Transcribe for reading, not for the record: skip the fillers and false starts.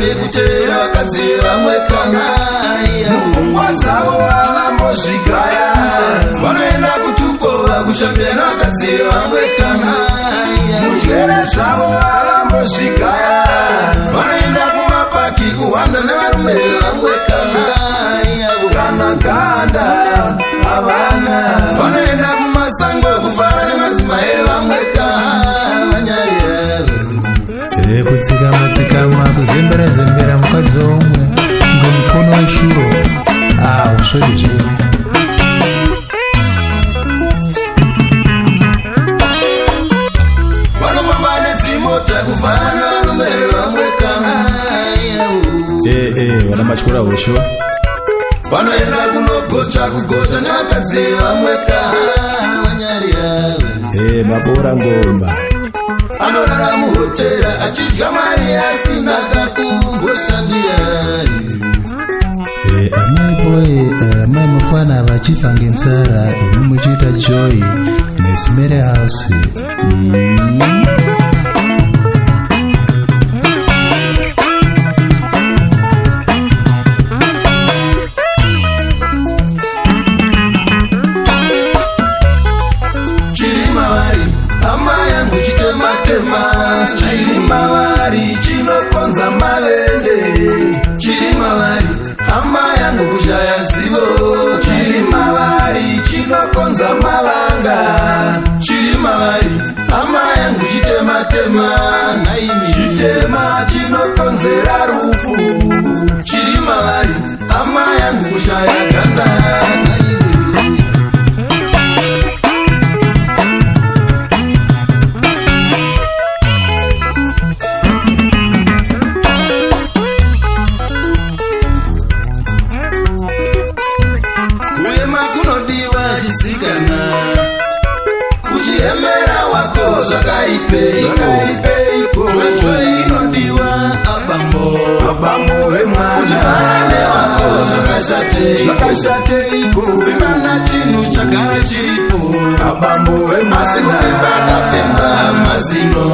pekutera vakadzi vamwe kanaya mufungwa dzavo vavambosvikaya vanoenda kutukova kushambira vakadzi vamwe kanaya mujere dzavo vavambosvikaya vanoenda kumapaki kuhwanda nevarume vamwe kanaya kana ganda havana vanoenda kumasango kufara nemadzimai vamwe kavanyari kutsikama kuzembera mukadzi womwe ngomukono weshuro uswedi zviri vanofamba nedzimota kufara nevarume vamwe kanaya vana matyora hosho vanoenda kugocha nevakadzi vamwe kavanyari yavo mabora ngomba anorara muhotera achidya mari asina kakumboshandira amai mufana vachifa ngenzara imi muchiita joy in a smere house chiri mavari chinokonza mavende chiri mavari hama yangu kushaya zivo chiri mavari chinokonza mavanga chiri mavari hama yangu chitema naimi chitema chinokonzera rufu chiri mavari hama yangu kushaya ganda uchiemera wako zvakaipeiko inodiwa abambo vemwana uchivane wako zvakashateiko kuvimana chinhu chagara chiripo abambo vemwana asi kuvimba kafemba mazino